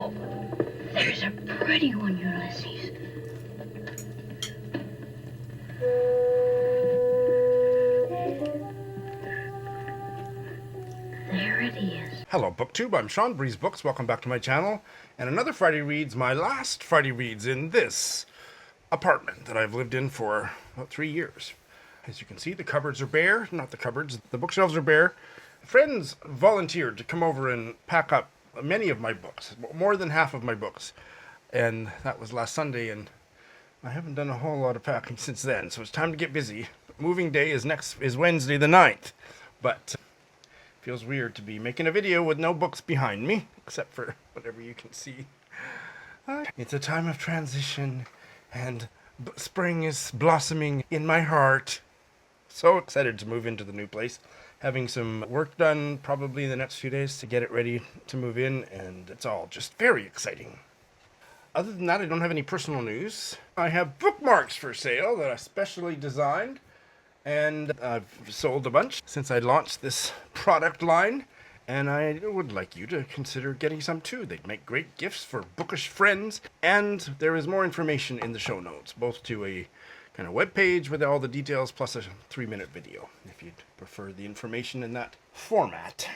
There's a pretty one, Ulysses. There it is. Hello, BookTube. I'm Shawn Breathes Books. Welcome back to my channel. And another Friday Reads, my last Friday Reads in this apartment that I've lived in for about 3 years. As you can see, the cupboards are bare. Not the cupboards, the bookshelves are bare. Friends volunteered to come over and pack up many of my books, more than half of my books. And that was last Sunday, and I haven't done a whole lot of packing since then, so it's time to get busy. Moving day is Wednesday the 9th, but feels weird to be making a video with no books behind me, except for whatever you can see. It's a time of transition, and spring is blossoming in my heart. So excited to move into the new place. Having some work done probably the next few days to get it ready to move in, and it's all just very exciting. Other than that, I don't have any personal news. I have bookmarks for sale that I specially designed, and I've sold a bunch since I launched this product line, and I would like you to consider getting some too. They'd make great gifts for bookish friends, and there is more information in the show notes, both to a kind of web page with all the details plus a 3-minute video, if you'd prefer the information in that format.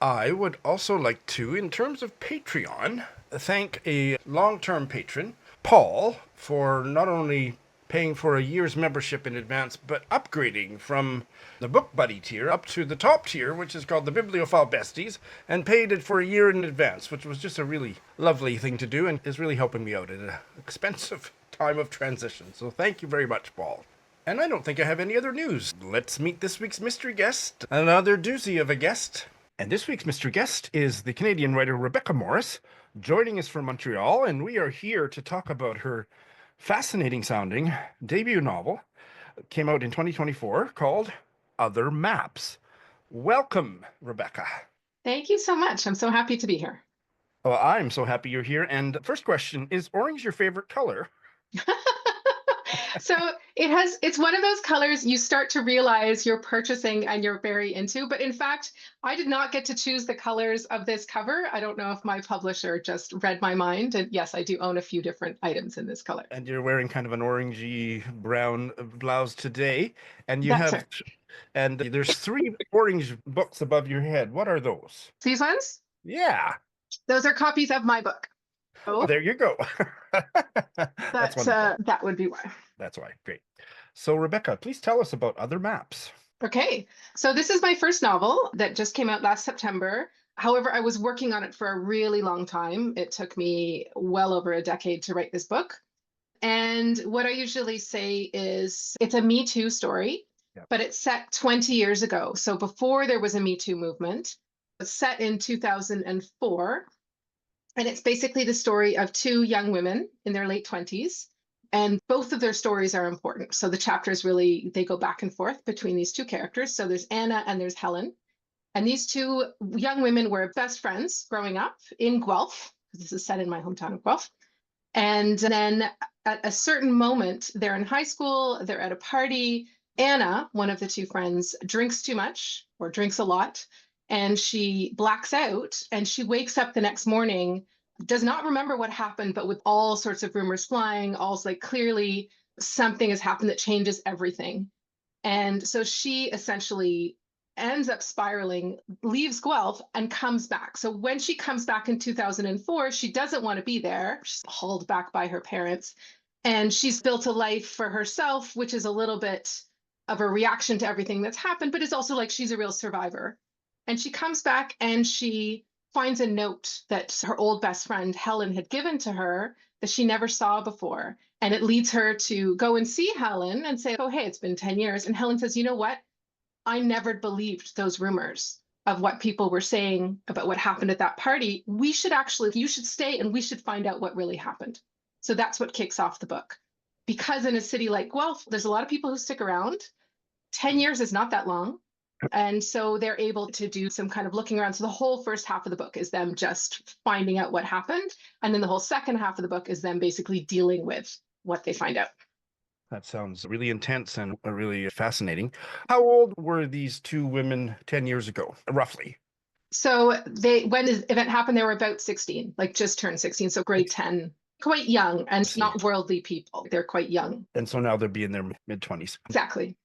I would also like to, in terms of Patreon, thank a long-term patron, Paul, for not only paying for a year's membership in advance, but upgrading from the Book Buddy tier up to the top tier, which is called the Bibliophile Besties, and paid it for a year in advance, which was just a really lovely thing to do and is really helping me out at an expensive time of transition. So thank you very much, Paul. And I don't think I have any other news. Let's meet this week's mystery guest, another doozy of a guest. And this week's mystery guest is the Canadian writer Rebecca Morris, joining us from Montreal, and we are here to talk about her fascinating sounding debut novel. It came out in 2024 called Other Maps. Welcome, Rebecca. Thank you so much. I'm so happy to be here. Well, I'm so happy you're here. And first question, is orange your favorite color? So it's one of those colors you start to realize you're purchasing and you're very into. But in fact, I did not get to choose the colors of this cover. I don't know if my publisher just read my mind. And yes, I do own a few different items in this color. And you're wearing kind of an orangey brown blouse today. And you That's have, and there's 3 orange books above your head. What are those? These ones? Yeah. Those are copies of my book. Oh, there you go. That would be why. That's why. Great. So, Rebecca, please tell us about Other Maps. Okay, so this is my first novel that just came out last September. However, I was working on it for a really long time. It took me well over a decade to write this book. And what I usually say is it's a Me Too story, but it's set 20 years ago. So before there was a Me Too movement. It's set in 2004. And it's basically the story of 2 young women in their late 20s. And both of their stories are important. So the chapters really, they go back and forth between these 2 characters. So there's Anna and there's Helen. And these 2 young women were best friends growing up in Guelph. This is set in my hometown of Guelph. And then at a certain moment, they're in high school, they're at a party. Anna, one of the 2 friends, drinks too much or drinks a lot. And she blacks out and she wakes up the next morning, does not remember what happened, but with all sorts of rumors flying, all's like clearly something has happened that changes everything. And so she essentially ends up spiraling, leaves Guelph and comes back. So when she comes back in 2004, she doesn't want to be there. She's hauled back by her parents. And she's built a life for herself, which is a little bit of a reaction to everything that's happened, but it's also like she's a real survivor. And she comes back and she finds a note that her old best friend Helen had given to her that she never saw before. And it leads her to go and see Helen and say, oh, hey, it's been 10 years. And Helen says, you know what? I never believed those rumors of what people were saying about what happened at that party. You should stay and we should find out what really happened. So that's what kicks off the book. Because in a city like Guelph, there's a lot of people who stick around. 10 years is not that long. And so they're able to do some kind of looking around. So the whole first half of the book is them just finding out what happened. And then the whole second half of the book is them basically dealing with what they find out. That sounds really intense and really fascinating. How old were these 2 women 10 years ago, roughly? So when the event happened, they were about 16, like just turned 16, so grade 10, quite young and not worldly people. They're quite young. And so now they'll be in their mid-20s. Exactly.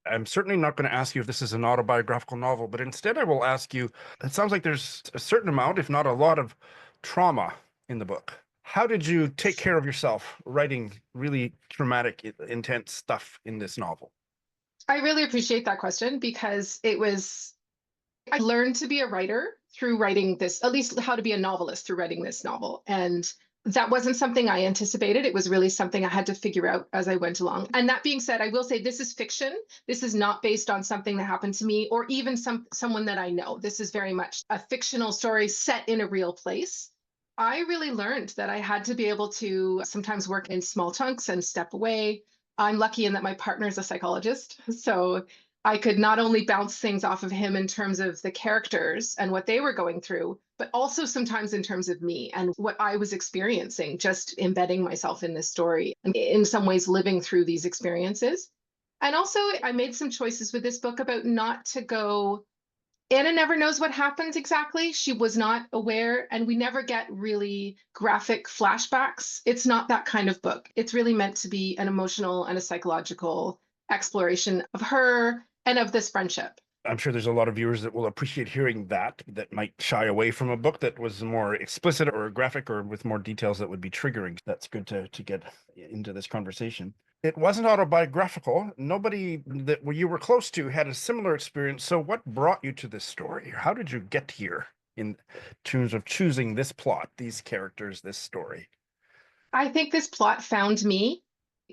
I'm certainly not going to ask you if this is an autobiographical novel, but instead I will ask you, it sounds like there's a certain amount, if not a lot, of trauma in the book. How did you take care of yourself writing really traumatic, intense stuff in this novel? I really appreciate that question because I learned to be a writer through writing this, at least how to be a novelist through writing this novel. And that wasn't something I anticipated. It was really something I had to figure out as I went along. And that being said, I will say this is fiction. This is not based on something that happened to me or even someone that I know. This is very much a fictional story set in a real place. I really learned that I had to be able to sometimes work in small chunks and step away. I'm lucky in that my partner is a psychologist. So I could not only bounce things off of him in terms of the characters and what they were going through, but also sometimes in terms of me and what I was experiencing, just embedding myself in this story and in some ways living through these experiences. And also, I made some choices with this book about not to go. Anna never knows what happens exactly. She was not aware, and we never get really graphic flashbacks. It's not that kind of book. It's really meant to be an emotional and a psychological exploration of her and of this friendship. I'm sure there's a lot of viewers that will appreciate hearing that might shy away from a book that was more explicit or graphic or with more details that would be triggering. That's good to get into this conversation. It wasn't autobiographical. Nobody that you were close to had a similar experience. So what brought you to this story? How did you get here in terms of choosing this plot, these characters, this story? I think this plot found me.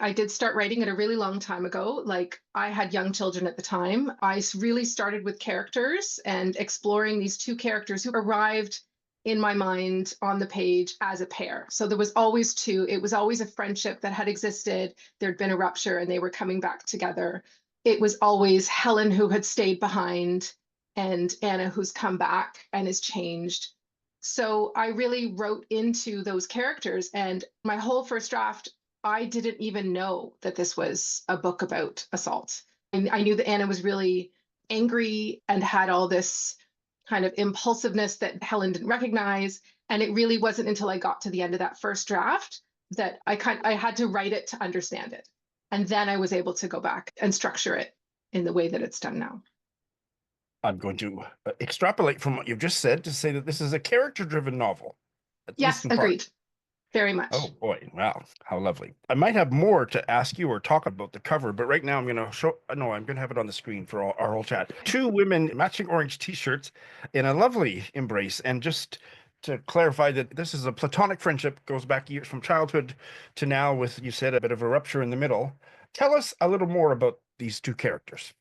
I did start writing it a really long time ago. Like I had young children at the time. I really started with characters and exploring these two characters who arrived in my mind on the page as a pair. So there was always two. It was always a friendship that had existed. There'd been a rupture and they were coming back together. It was always Helen who had stayed behind and Anna who's come back and is changed. So I really wrote into those characters. And my whole first draft, I didn't even know that this was a book about assault. And I knew that Anna was really angry and had all this kind of impulsiveness that Helen didn't recognize. And it really wasn't until I got to the end of that first draft that I had to write it to understand it. And then I was able to go back and structure it in the way that it's done now. I'm going to extrapolate from what you've just said to say that this is a character-driven novel. Yes, agreed. Very much. Oh boy, wow, how lovely. I might have more to ask you or talk about the cover, but right now I'm going to have it on the screen for our whole chat. Two women matching orange t-shirts in a lovely embrace. And just to clarify that this is a platonic friendship, goes back years from childhood to now with, you said, a bit of a rupture in the middle. Tell us a little more about these two characters.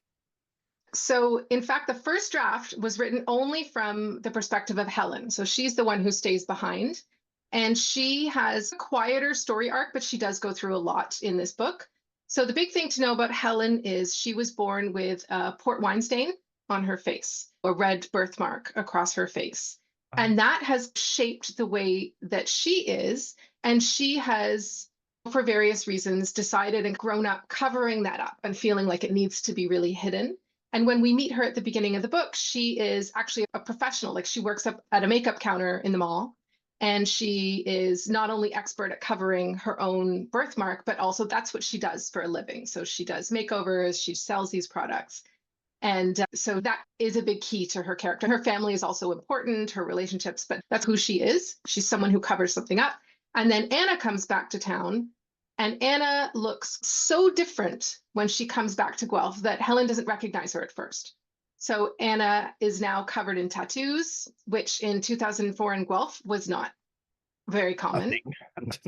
So, in fact, the first draft was written only from the perspective of Helen. So she's the one who stays behind. And she has a quieter story arc, but she does go through a lot in this book. So the big thing to know about Helen is she was born with a port wine stain on her face, a red birthmark across her face. And that has shaped the way that she is. And she has, for various reasons, decided and grown up covering that up and feeling like it needs to be really hidden. And when we meet her at the beginning of the book, she is actually a professional. Like she works up at a makeup counter in the mall. And she is not only expert at covering her own birthmark, but also that's what she does for a living. So she does makeovers, she sells these products. And so that is a big key to her character. Her family is also important, her relationships, but that's who she is. She's someone who covers something up. And then Anna comes back to town. And Anna looks so different when she comes back to Guelph that Helen doesn't recognize her at first. So Anna is now covered in tattoos, which in 2004 in Guelph was not very common.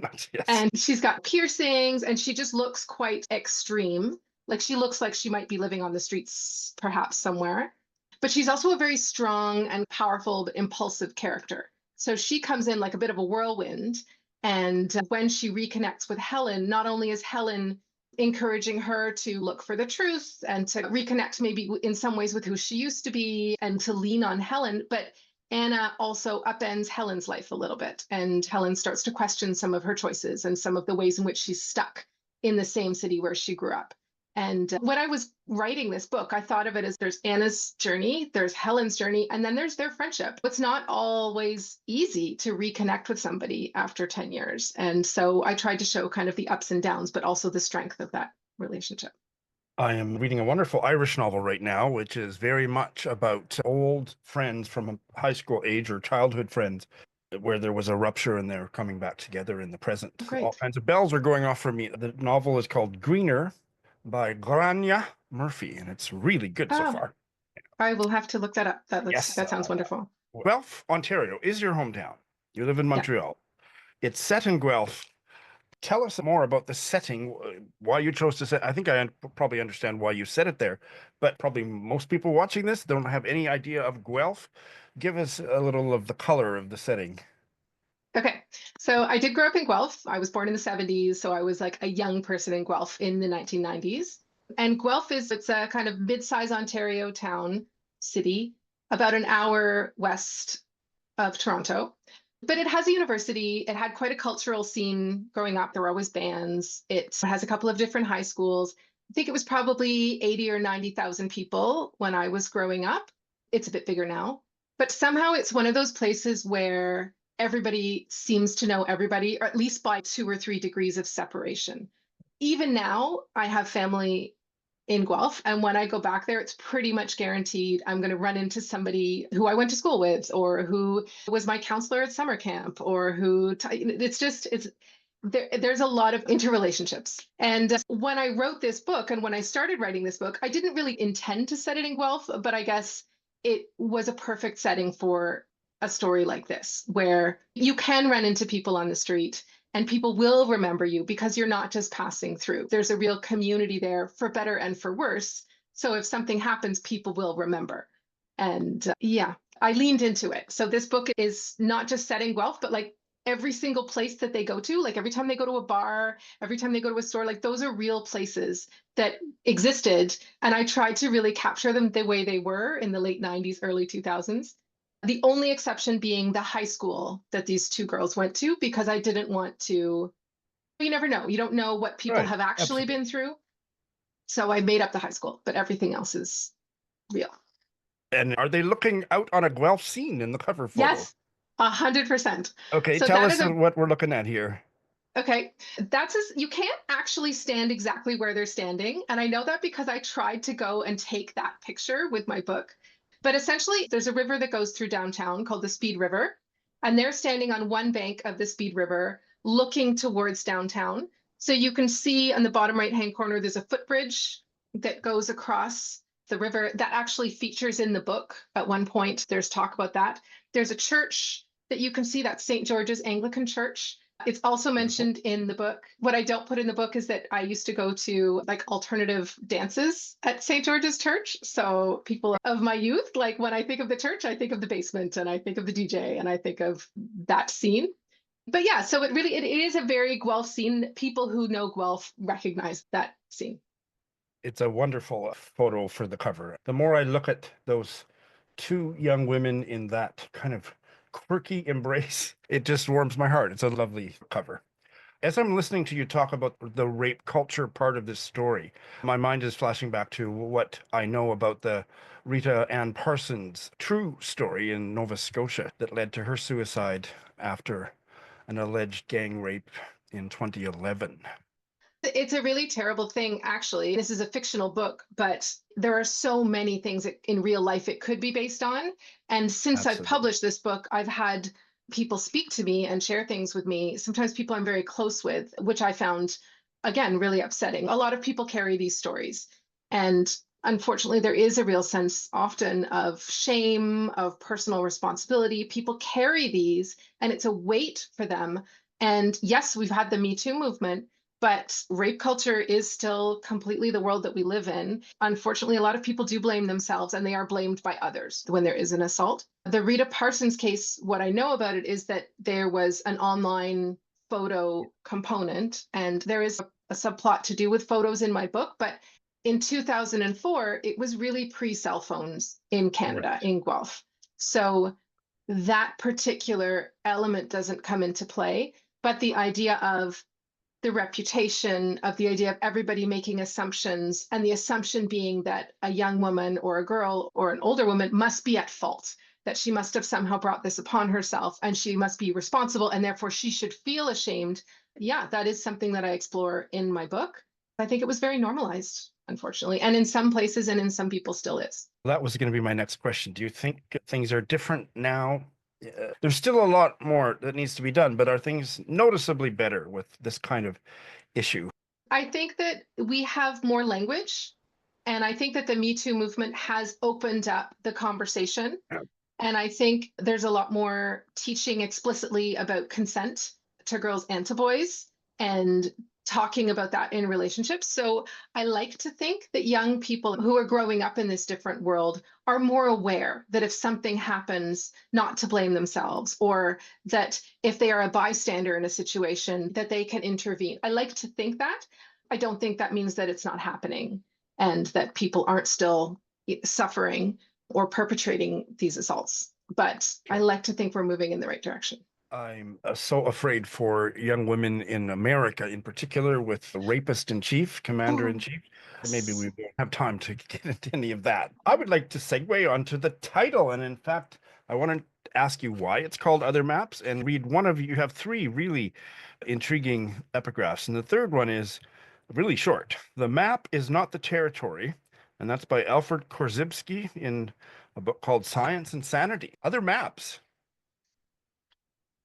Yes. And she's got piercings and she just looks quite extreme. Like she looks like she might be living on the streets, perhaps somewhere. But she's also a very strong and powerful, but impulsive character. So she comes in like a bit of a whirlwind. And when she reconnects with Helen, not only is Helen encouraging her to look for the truth and to reconnect maybe in some ways with who she used to be and to lean on Helen, but Anna also upends Helen's life a little bit. And Helen starts to question some of her choices and some of the ways in which she's stuck in the same city where she grew up. And when I was writing this book, I thought of it as there's Anna's journey, there's Helen's journey, and then there's their friendship. It's not always easy to reconnect with somebody after 10 years. And so I tried to show kind of the ups and downs, but also the strength of that relationship. I am reading a wonderful Irish novel right now, which is very much about old friends from high school age or childhood friends, where there was a rupture and they're coming back together in the present. All Great. kinds of bells are going off for me. The novel is called Gráinne by Gráinne Murphy, and it's really good so Oh, far. I will have to look that up. Yes. That sounds wonderful. Guelph, Ontario is your hometown. You live in Yeah. Montreal. It's set in Guelph. Tell us more about the setting, why you chose to set. I think I probably understand why you set it there, but probably most people watching this don't have any idea of Guelph. Give us a little of the color of the setting. Okay. So I did grow up in Guelph. I was born in the 70s, so I was like a young person in Guelph in the 1990s. And Guelph it's a kind of mid-size Ontario town, city, about an hour west of Toronto. But it has a university. It had quite a cultural scene growing up. There were always bands. It has a couple of different high schools. I think it was probably 80 or 90,000 people when I was growing up. It's a bit bigger now. But somehow it's one of those places where everybody seems to know everybody, or at least by 2 or 3 degrees of separation. Even now, I have family in Guelph. And when I go back there, it's pretty much guaranteed I'm going to run into somebody who I went to school with, or who was my counselor at summer camp, or there's a lot of interrelationships. And when I wrote this book and when I started writing this book, I didn't really intend to set it in Guelph, but I guess it was a perfect setting for a story like this, where you can run into people on the street and people will remember you because you're not just passing through. There's a real community there, for better and for worse. So if something happens, people will remember. And yeah, I leaned into it. So this book is not just set in Guelph, but like every single place that they go to, like every time they go to a bar, every time they go to a store, like those are real places that existed. And I tried to really capture them the way they were in the late 90s, early 2000s. The only exception being the high school that these two girls went to, because I didn't want to, you never know. You don't know what people Right. have actually Absolutely. been through. So I made up the high school, but everything else is real. And are they looking out on a Guelph scene in the cover photo? Yes, 100%. Okay, So tell that us is a what we're looking at here. Okay, you can't actually stand exactly where they're standing. And I know that because I tried to go and take that picture with my book. But essentially, there's a river that goes through downtown called the Speed River. And they're standing on one bank of the Speed River looking towards downtown. So you can see on the bottom right-hand corner, there's a footbridge that goes across the river that actually features in the book. At one point, there's talk about that. There's a church that you can see, that's St. George's Anglican Church. It's also mentioned in the book. What I don't put in the book is that I used to go to like alternative dances at St. George's Church. So people of my youth, like when I think of the church, I think of the basement and I think of the DJ and I think of that scene. But yeah, so it is a very Guelph scene. People who know Guelph recognize that scene. It's a wonderful photo for the cover. The more I look at those two young women in that kind of quirky embrace, it just warms my heart. It's a lovely cover. As I'm listening to you talk about the rape culture part of this story, my mind is flashing back to what I know about the Rita Ann Parsons true story in Nova Scotia that led to her suicide after an alleged gang rape in 2011. It's a really terrible thing, actually. This is a fictional book, but there are so many things that in real life it could be based on. And since I've Absolutely. published this book, I've had people speak to me and share things with me, sometimes people I'm very close with, which I found, again, really upsetting. A lot of people carry these stories. And unfortunately, there is a real sense often of shame, of personal responsibility. People carry these, and it's a weight for them. And yes, we've had the Me Too movement, but rape culture is still completely the world that we live in. Unfortunately, a lot of people do blame themselves and they are blamed by others when there is an assault. The Rita Parsons case, what I know about it is that there was an online photo component, and there is a subplot to do with photos in my book. But in 2004, it was really pre-cell phones in Canada, Right. in Guelph. So that particular element doesn't come into play. But the idea of the reputation of the idea of everybody making assumptions, and the assumption being that a young woman or a girl or an older woman must be at fault, that she must have somehow brought this upon herself and she must be responsible and therefore she should feel ashamed. Yeah, that is something that I explore in my book. I think it was very normalized, unfortunately, and in some places and in some people still is. That was going to be my next question. Do you think things are different now? There's still a lot more that needs to be done, but are things noticeably better with this kind of issue? I think that we have more language, and I think that the Me Too movement has opened up the conversation. Yeah. And I think there's a lot more teaching explicitly about consent to girls and to boys, and talking about that in relationships. So I like to think that young people who are growing up in this different world are more aware that if something happens, not to blame themselves, or that if they are a bystander in a situation, that they can intervene. I like to think that. I don't think that means that it's not happening and that people aren't still suffering or perpetrating these assaults. But I like to think we're moving in the right direction. I'm so afraid for young women in America, in particular, with the rapist in chief, commander in chief. Maybe we won't have time to get into any of that. I would like to segue onto the title. And in fact, I want to ask you why it's called Other Maps and read one of you. You have three really intriguing epigraphs. And the third one is really short. The map is not the territory. And that's by Alfred Korzybski in a book called Science and Sanity. Other Maps.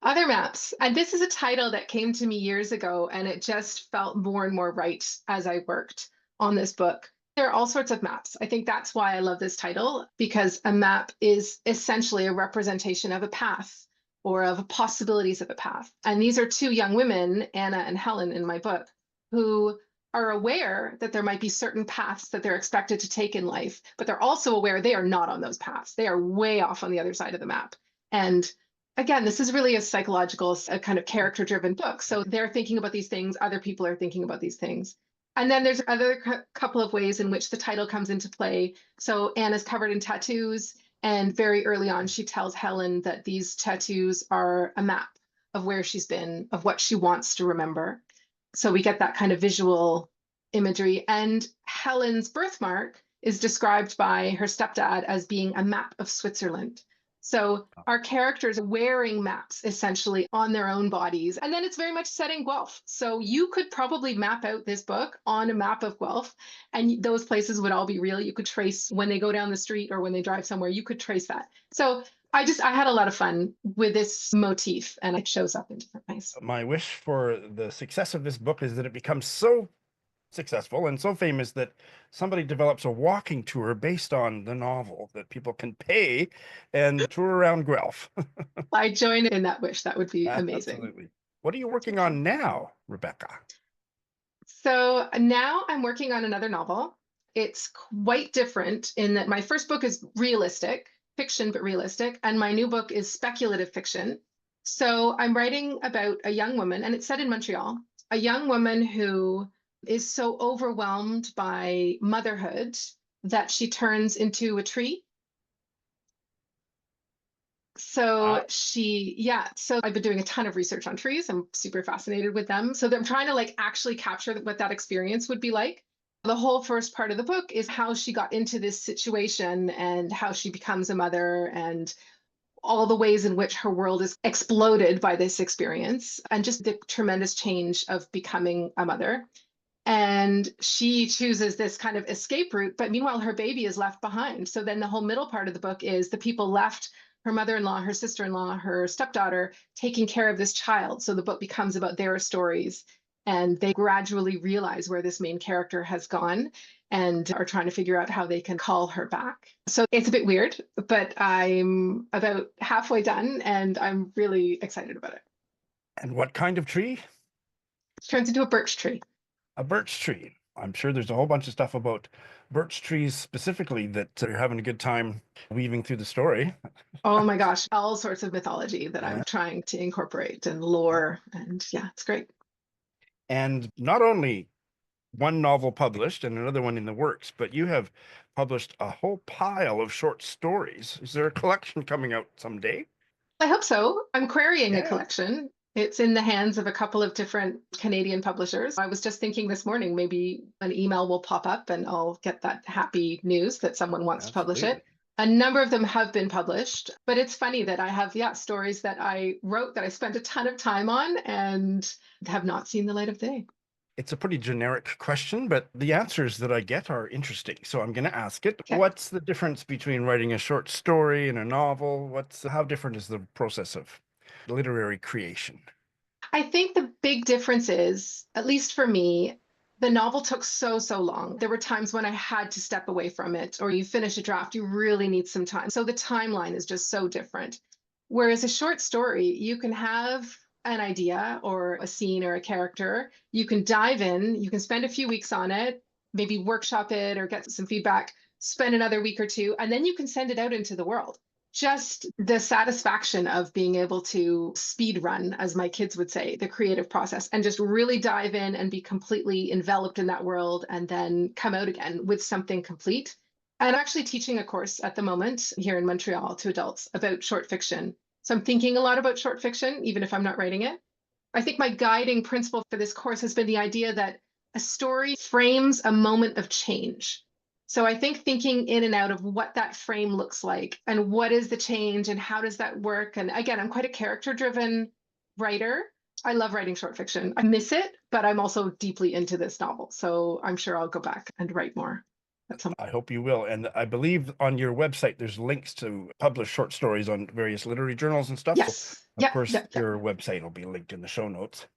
Other Maps. And this is a title that came to me years ago, and it just felt more and more right as I worked on this book. There are all sorts of maps. I think that's why I love this title, because a map is essentially a representation of a path or of possibilities of a path. And these are two young women, Anna and Helen, in my book, who are aware that there might be certain paths that they're expected to take in life, but they're also aware they are not on those paths. They are way off on the other side of the map. And again, this is really a psychological, a kind of character-driven book. So they're thinking about these things, other people are thinking about these things. And then there's other couple of ways in which the title comes into play. So Anna's covered in tattoos, and very early on, she tells Helen that these tattoos are a map of where she's been, of what she wants to remember. So we get that kind of visual imagery. And Helen's birthmark is described by her stepdad as being a map of Switzerland. So our characters are wearing maps essentially on their own bodies. And then it's very much set in Guelph. So you could probably map out this book on a map of Guelph, and those places would all be real. You could trace when they go down the street or when they drive somewhere, you could trace that. So I had a lot of fun with this motif, and it shows up in different ways. My wish for the success of this book is that it becomes so successful and so famous that somebody develops a walking tour based on the novel that people can pay and tour around Guelph. I join in that wish. That would be amazing. Absolutely. What are you working on now, Rebecca? So now I'm working on another novel. It's quite different in that my first book is realistic, fiction, but realistic, and my new book is speculative fiction. So I'm writing about a young woman, and it's set in Montreal, a young woman who is so overwhelmed by motherhood that she turns into a tree. So so I've been doing a ton of research on trees. I'm super fascinated with them. So I'm trying to actually capture what that experience would be like. The whole first part of the book is how she got into this situation and how she becomes a mother and all the ways in which her world is exploded by this experience and just the tremendous change of becoming a mother. And she chooses this kind of escape route, but meanwhile, her baby is left behind. So then the whole middle part of the book is the people left, her mother-in-law, her sister-in-law, her stepdaughter, taking care of this child. So the book becomes about their stories, and they gradually realize where this main character has gone and are trying to figure out how they can call her back. So it's a bit weird, but I'm about halfway done and I'm really excited about it. And what kind of tree? It turns into a birch tree. A birch tree. I'm sure there's a whole bunch of stuff about birch trees specifically that you're having a good time weaving through the story. Oh my gosh, all sorts of mythology that I'm trying to incorporate and lore. And yeah, it's great. And not only one novel published and another one in the works, but you have published a whole pile of short stories. Is there a collection coming out someday? I hope so. I'm querying a collection. It's in the hands of a couple of different Canadian publishers. I was just thinking this morning, maybe an email will pop up and I'll get that happy news that someone wants to publish Absolutely. it. A number of them have been published, but it's funny that I have, stories that I wrote that I spent a ton of time on and have not seen the light of day. It's a pretty generic question, but the answers that I get are interesting. So I'm going to ask it. Okay. What's the difference between writing a short story and a novel? How different is the process of literary creation? I think the big difference is, at least for me, the novel took so long. There were times when I had to step away from it, or you finish a draft, you really need some time. So the timeline is just so different. Whereas a short story, you can have an idea or a scene or a character, you can dive in, you can spend a few weeks on it, maybe workshop it or get some feedback, spend another week or two, and then you can send it out into the world. Just the satisfaction of being able to speed run, as my kids would say, the creative process, and just really dive in and be completely enveloped in that world and then come out again with something complete. I'm actually teaching a course at the moment here in Montreal to adults about short fiction. So I'm thinking a lot about short fiction, even if I'm not writing it. I think my guiding principle for this course has been the idea that a story frames a moment of change. So I think thinking in and out of what that frame looks like and what is the change and how does that work. And again, I'm quite a character-driven writer. I love writing short fiction. I miss it, but I'm also deeply into this novel. So I'm sure I'll go back and write more at some I hope you will. And I believe on your website, there's links to publish short stories on various literary journals and stuff. So, Yes. of Yep. course, Yep. Yep. your website will be linked in the show notes.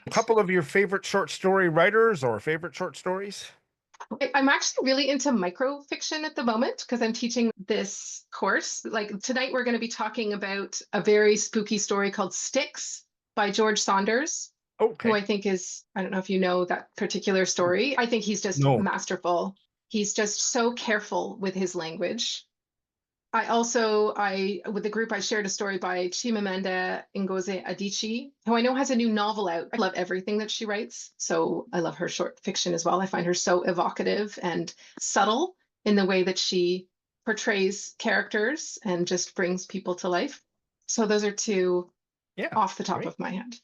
A couple of your favorite short story writers or favorite short stories? I'm actually really into microfiction at the moment because I'm teaching this course. Like tonight, we're going to be talking about a very spooky story called Sticks by George Saunders, who Okay. I think is, I don't know if you know that particular story. I think he's just No. masterful. He's just so careful with his language. With the group, I shared a story by Chimamanda Ngozi Adichie, who I know has a new novel out. I love everything that she writes. So I love her short fiction as well. I find her so evocative and subtle in the way that she portrays characters and just brings people to life. So those are two Yeah. off the top Great. of my head.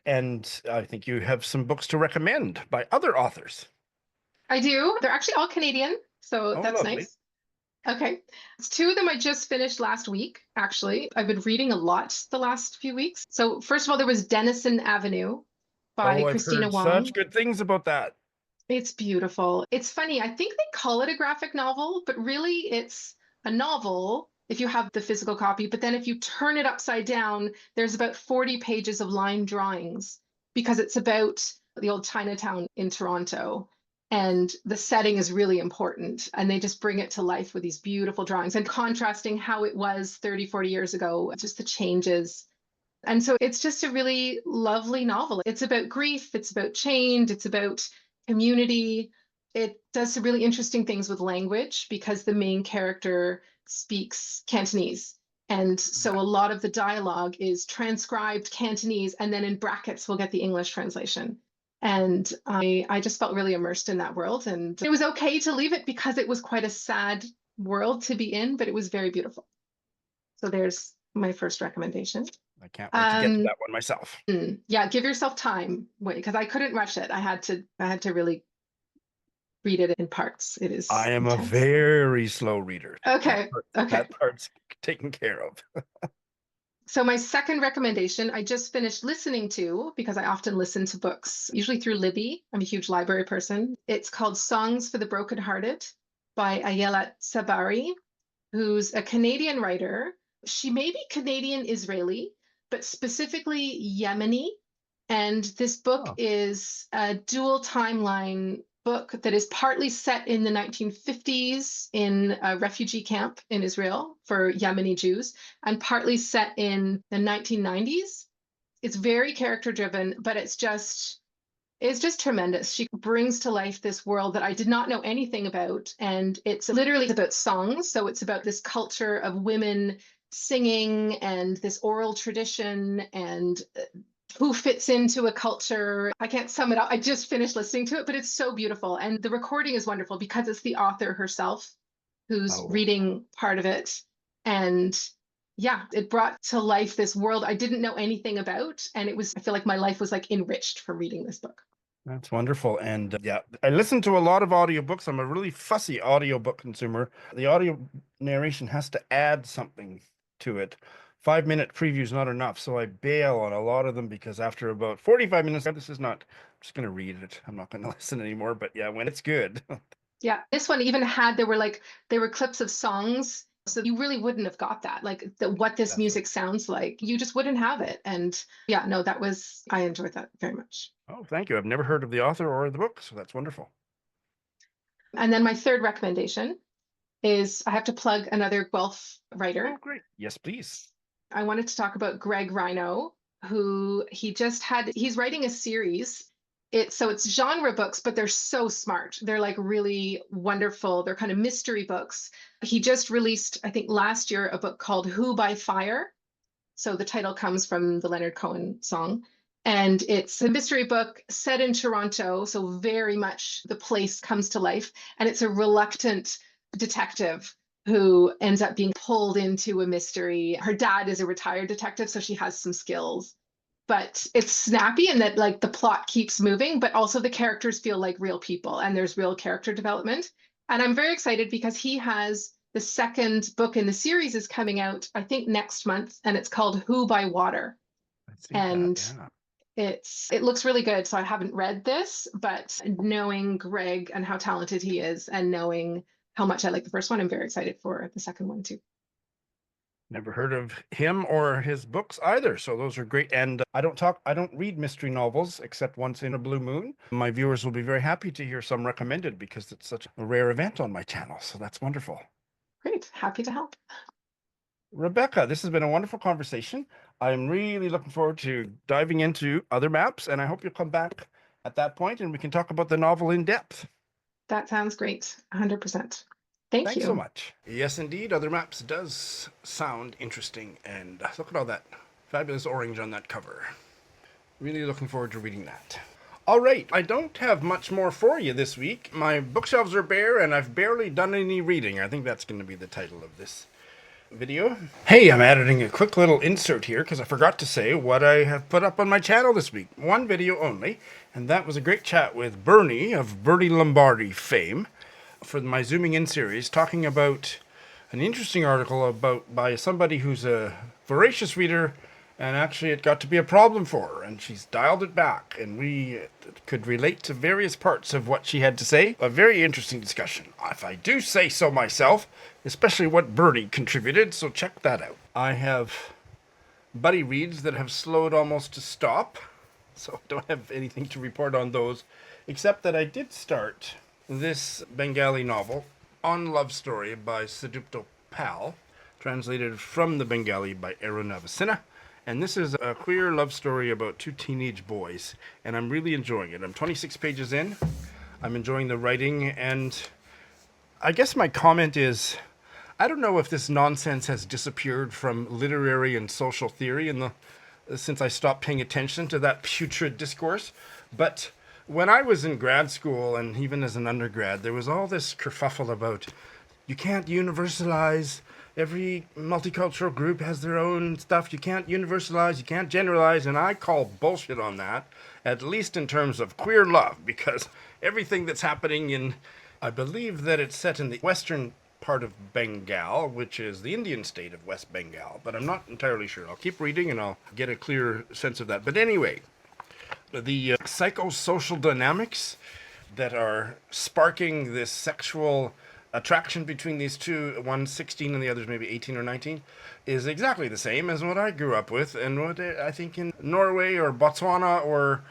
And I think you have some books to recommend by other authors. I do. They're actually all Canadian. So Oh, that's lovely. nice. Okay. It's two of them I just finished last week, actually. I've been reading a lot the last few weeks. So, first of all, there was Denison Avenue by Oh, I've Christina heard such Wong. good things about that. It's beautiful. It's funny. I think they call it a graphic novel, but really it's a novel if you have the physical copy. But then if you turn it upside down, there's about 40 pages of line drawings because it's about the old Chinatown in Toronto. Yes. And the setting is really important. And they just bring it to life with these beautiful drawings and contrasting how it was 30, 40 years ago, just the changes. And so it's just a really lovely novel. It's about grief, it's about change, it's about community. It does some really interesting things with language because the main character speaks Cantonese. And so a lot of the dialogue is transcribed Cantonese, and then in brackets, we'll get the English translation. And I just felt really immersed in that world. And it was okay to leave it because it was quite a sad world to be in, but it was very beautiful. So there's my first recommendation. I can't wait to get to Um, that one myself. yeah, give yourself time. Wait, because I couldn't rush it. I had to really read it in parts. It I is am a intense. very slow reader. Okay. Okay. That part's taken care of. So my second recommendation, I just finished listening to because I often listen to books, usually through Libby. I'm a huge library person. It's called Songs for the Brokenhearted by Ayelet Tsabari, who's a Canadian writer. She may be Canadian Israeli, but specifically Yemeni. And this book Oh, is a dual timeline book that is partly set in the 1950s in a refugee camp in Israel for Yemeni Jews, and partly set in the 1990s. It's very character driven, but it's just tremendous. She brings to life this world that I did not know anything about. And it's literally about songs. So it's about this culture of women singing and this oral tradition and who fits into a culture. I can't sum it up. I just finished listening to it, but it's so beautiful. And the recording is wonderful because it's the author herself who's oh, reading part of it. And Yeah, it brought to life this world I didn't know anything about. And I feel like my life was like enriched from reading this book. That's wonderful. And yeah, I listen to a lot of audiobooks. I'm a really fussy audiobook consumer. The audio narration has to add something to it. 5-minute preview is not enough. So I bail on a lot of them because after about 45 minutes, this is not, I'm just going to read it. I'm not going to listen anymore. But yeah, when it's good. Yeah, this one even there were clips of songs. So you really wouldn't have got that, like what this That's music right. sounds like. You just wouldn't have it. And yeah, no, I enjoyed that very much. Oh, thank you. I've never heard of the author or the book, so that's wonderful. And then my third recommendation is I have to plug another Guelph writer. Oh, great. Yes, please. I wanted to talk about Greg Rhyno, who he's writing a series. It's genre books, but they're so smart. They're like really wonderful. They're kind of mystery books. He just released, I think last year, a book called Who by Fire. So the title comes from the Leonard Cohen song. And it's a mystery book set in Toronto. So very much the place comes to life. And it's a reluctant detective who ends up being pulled into a mystery. Her dad is a retired detective, so she has some skills. But it's snappy in that like the plot keeps moving, but also the characters feel like real people and there's real character development. And I'm very excited because he has the second book in the series is coming out, I think next month, and it's called Who by Water. I see that. And Yeah. it looks really good. So I haven't read this, but knowing Greg and how talented he is and knowing how much I like the first one, I'm very excited for the second one too. Never heard of him or his books either. So those are great. And I don't read mystery novels except once in a blue moon. My viewers will be very happy to hear some recommended because it's such a rare event on my channel. So that's wonderful. Great. Happy to help. Rebecca, this has been a wonderful conversation. I'm really looking forward to diving into other maps, and I hope you'll come back at that point and we can talk about the novel in depth. That sounds great. 100%. Thank Thanks so you. much. Yes, indeed. Other Maps does sound interesting. And look at all that fabulous orange on that cover. Really looking forward to reading that. All right. I don't have much more for you this week. My bookshelves are bare and I've barely done any reading. I think that's going to be the title of this video. Hey, I'm editing a quick little insert here because I forgot to say what I have put up on my channel this week. One video only. And that was a great chat with Bernie of Bernie Lombardi fame, for my Zooming In series, talking about an interesting article by somebody who's a voracious reader, and actually it got to be a problem for her, and she's dialed it back, and we could relate to various parts of what she had to say. A very interesting discussion, if I do say so myself, especially what Bernie contributed, so check that out. I have buddy reads that have slowed almost to stop, so I don't have anything to report on those, except that I did start this Bengali novel, Unlove Story by Sudipto Pal, translated from the Bengali by Arunava Sinha. And this is a queer love story about two teenage boys, and I'm really enjoying it. I'm 26 pages in. I'm enjoying the writing, and I guess my comment is, I don't know if this nonsense has disappeared from literary and social theory since I stopped paying attention to that putrid discourse, but when I was in grad school, and even as an undergrad, there was all this kerfuffle about you can't universalize. Every multicultural group has their own stuff. You can't universalize, you can't generalize, and I call bullshit on that, at least in terms of queer love, because everything that's happening I believe that it's set in the western part of Bengal, which is the Indian state of West Bengal, but I'm not entirely sure. I'll keep reading and I'll get a clear sense of that. But anyway, the psychosocial dynamics that are sparking this sexual attraction between these two, one's 16 and the other's maybe 18 or 19, is exactly the same as what I grew up with and what I think in Norway or Botswana or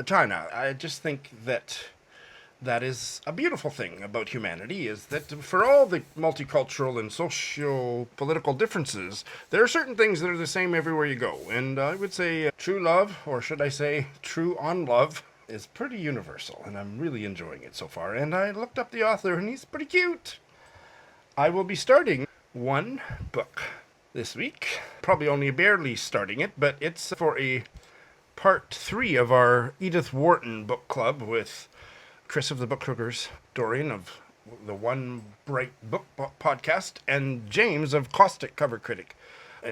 China. I just think that is a beautiful thing about humanity, is that for all the multicultural and socio-political differences, there are certain things that are the same everywhere you go. And I would say true love, or should I say true unlove, is pretty universal, and I'm really enjoying it so far. And I looked up the author, and he's pretty cute. I will be starting one book this week, probably only barely starting it, but it's for a part 3 of our Edith Wharton book club with Chris of the Book Cookers, Dorian of the One Bright Book podcast, and James of Caustic Cover Critic.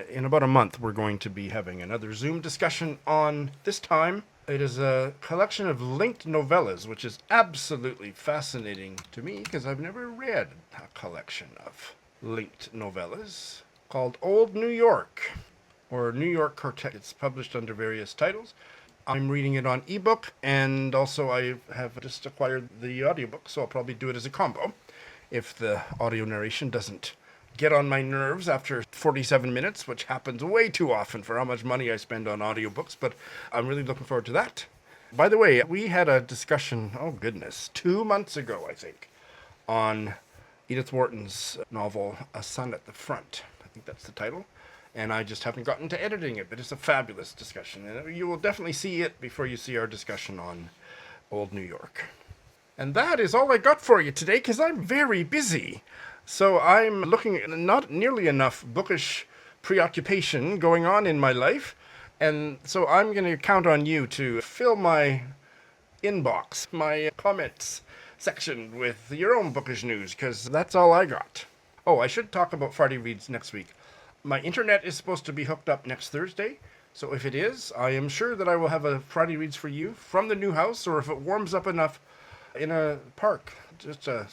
in about a month, we're going to be having another Zoom discussion on, this time, it is a collection of linked novellas, which is absolutely fascinating to me because I've never read a collection of linked novellas called Old New York or New York Quartet. It's published under various titles. I'm reading it on ebook, and also I have just acquired the audiobook, so I'll probably do it as a combo if the audio narration doesn't get on my nerves after 47 minutes, which happens way too often for how much money I spend on audiobooks, but I'm really looking forward to that. By the way, we had a discussion, 2 months ago, I think, on Edith Wharton's novel, A Sun at the Front. I think that's the title. And I just haven't gotten to editing it, but it's a fabulous discussion. And you will definitely see it before you see our discussion on Old New York. And that is all I got for you today, because I'm very busy. So I'm looking at not nearly enough bookish preoccupation going on in my life. And so I'm going to count on you to fill my inbox, my comments section with your own bookish news, because that's all I got. Oh, I should talk about Friday Reads next week. My internet is supposed to be hooked up next Thursday. So if it is, I am sure that I will have a Friday Reads for you from the new house, or if it warms up enough in a park, just a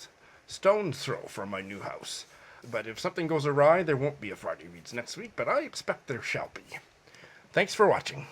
stone's throw from my new house. But if something goes awry, there won't be a Friday Reads next week, but I expect there shall be. Thanks for watching.